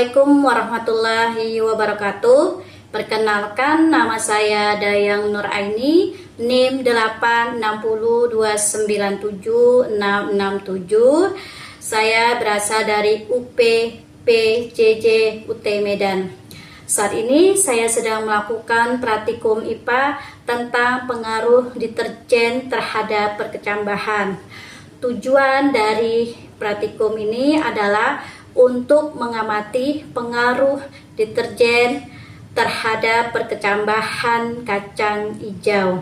Assalamualaikum warahmatullahi wabarakatuh. Perkenalkan, nama saya Dayang Nur Aini, NIM 860297667. Saya berasal dari UPPJJ UT Medan. Saat ini saya sedang melakukan praktikum IPA tentang pengaruh deterjen terhadap perkecambahan. Tujuan dari praktikum ini adalah untuk mengamati pengaruh deterjen terhadap perkecambahan kacang hijau.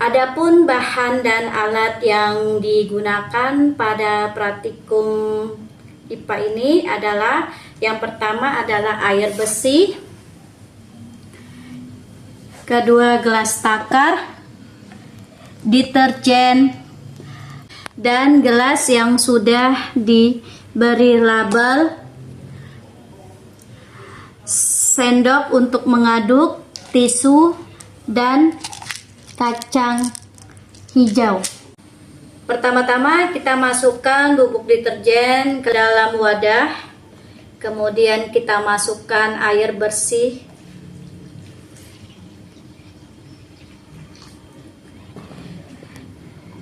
Adapun bahan dan alat yang digunakan pada praktikum IPA ini adalah yang pertama adalah air bersih, kedua gelas takar, deterjen, dan gelas yang sudah diberi label, sendok untuk mengaduk, tisu, dan kacang hijau. Pertama-tama kita masukkan bubuk deterjen ke dalam wadah, kemudian kita masukkan air bersih,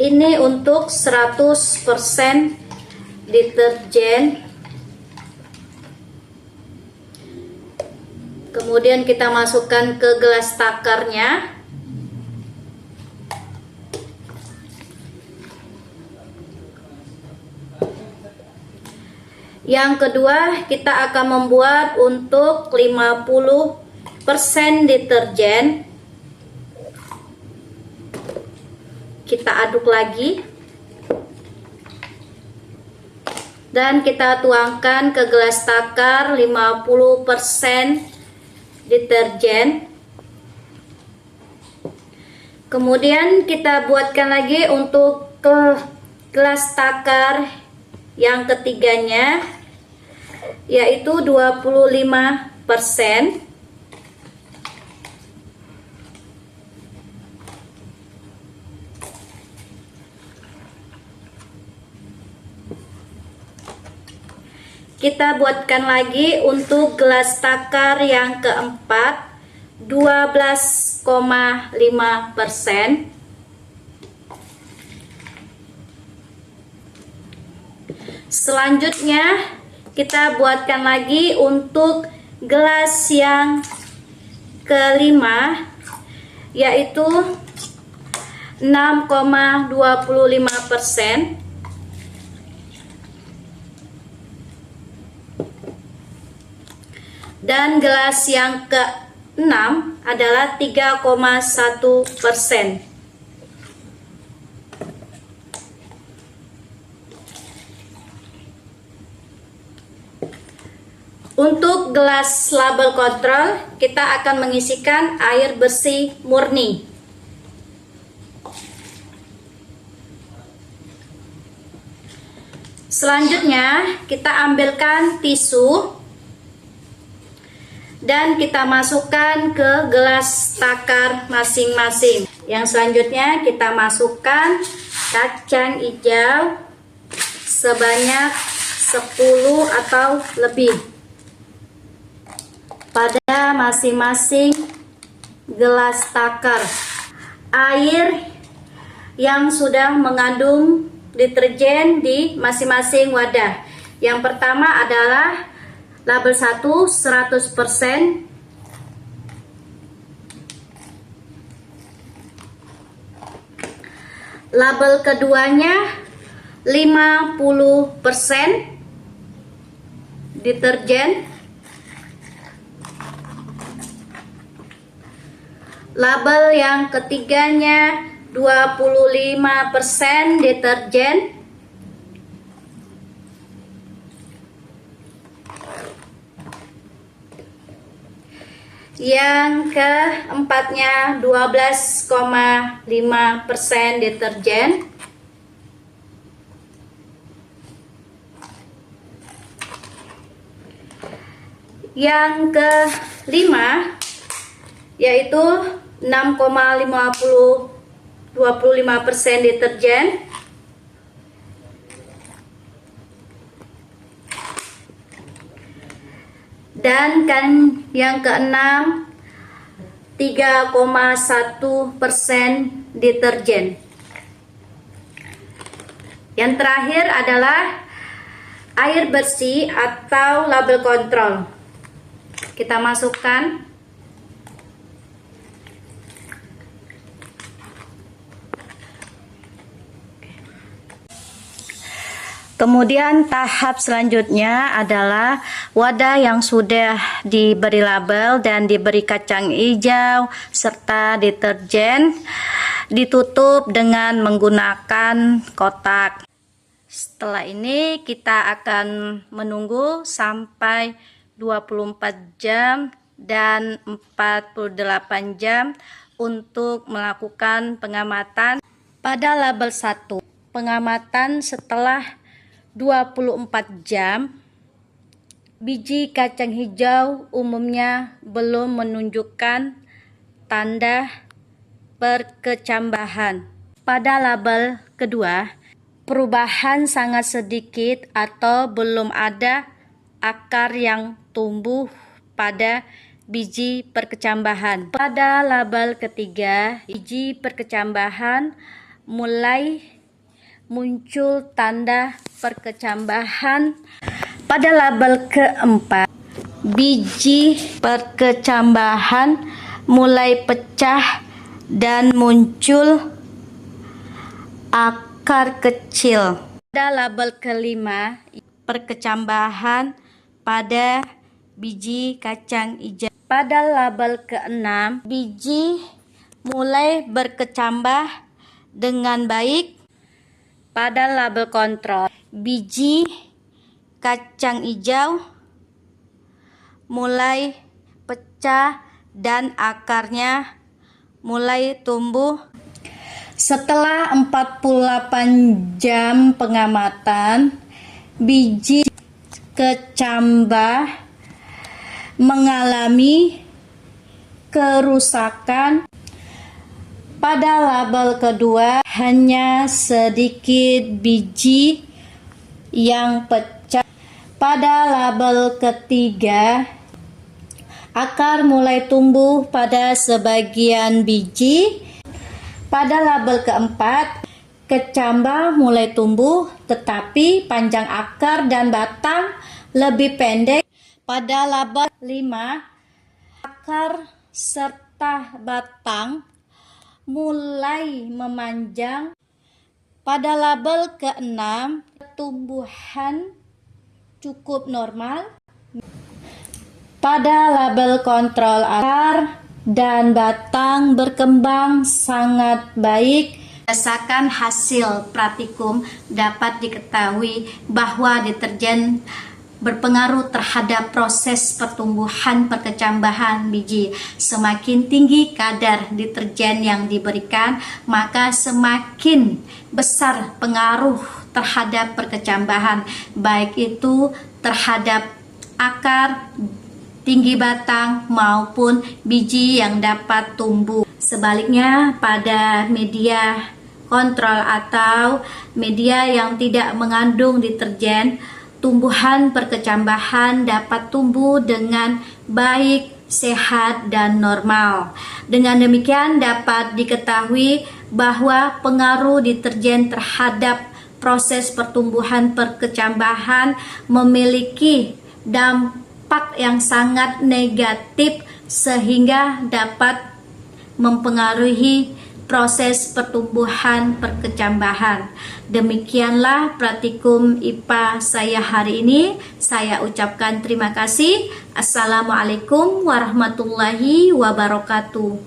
ini untuk 100% deterjen. Kemudian kita masukkan ke gelas takarnya. Yang kedua, kita akan membuat untuk 50% deterjen. Kita aduk lagi dan kita tuangkan ke gelas takar 50% deterjen. Kemudian kita buatkan lagi untuk ke gelas takar yang ketiganya, yaitu 25%. Kita buatkan lagi untuk gelas takar yang keempat, 12,5%. Selanjutnya kita buatkan lagi untuk gelas yang kelima, yaitu 6,25%. Dan gelas yang ke-6 adalah 3,1%. Untuk gelas label kontrol, kita akan mengisikan air bersih murni. Selanjutnya, kita ambilkan tisu dan kita masukkan ke gelas takar masing-masing. Yang selanjutnya kita masukkan kacang hijau sebanyak 10 atau lebih pada masing-masing gelas takar. Air yang sudah mengandung deterjen di masing-masing wadah. Yang pertama adalah label 1 100%, label keduanya 50% deterjen, label yang ketiganya 25% deterjen, yang keempatnya 12,5% deterjen, yang kelima yaitu 6,25% deterjen, Dan yang keenam, 3,1% deterjen. Yang terakhir adalah air bersih atau label kontrol. Kita masukkan. Kemudian tahap selanjutnya adalah wadah yang sudah diberi label dan diberi kacang hijau serta deterjen ditutup dengan menggunakan kotak. Setelah ini kita akan menunggu sampai 24 jam dan 48 jam untuk melakukan pengamatan pada label 1. Pengamatan setelah 24 jam, biji kacang hijau umumnya belum menunjukkan tanda perkecambahan. Pada label kedua, perubahan sangat sedikit atau belum ada akar yang tumbuh pada biji perkecambahan. Pada label ketiga, biji perkecambahan mulai muncul tanda perkecambahan. Pada label keempat, biji perkecambahan mulai pecah dan muncul akar kecil. Pada label kelima, perkecambahan pada biji kacang hijau. Pada label keenam, biji mulai berkecambah dengan baik. Pada label kontrol, biji kacang hijau mulai pecah dan akarnya mulai tumbuh. Setelah 48 jam pengamatan, biji kecambah mengalami kerusakan. Pada label kedua, hanya sedikit biji yang pecah. Pada label ketiga, akar mulai tumbuh pada sebagian biji. Pada label keempat, kecambah mulai tumbuh, tetapi panjang akar dan batang lebih pendek. Pada label 5, akar serta batang mulai memanjang. Pada label ke-6, pertumbuhan cukup normal. Pada label kontrol, akar dan batang berkembang sangat baik. Berdasarkan hasil praktikum dapat diketahui bahwa deterjen berpengaruh terhadap proses pertumbuhan perkecambahan biji. Semakin tinggi kadar deterjen yang diberikan, maka semakin besar pengaruh terhadap perkecambahan, baik itu terhadap akar, tinggi batang maupun biji yang dapat tumbuh. Sebaliknya, pada media kontrol atau media yang tidak mengandung deterjen, tumbuhan perkecambahan dapat tumbuh dengan baik, sehat, dan normal. Dengan demikian dapat diketahui bahwa pengaruh deterjen terhadap proses pertumbuhan perkecambahan memiliki dampak yang sangat negatif sehingga dapat mempengaruhi proses pertumbuhan perkecambahan. Demikianlah praktikum IPA saya hari ini. Saya ucapkan terima kasih. Assalamualaikum warahmatullahi wabarakatuh.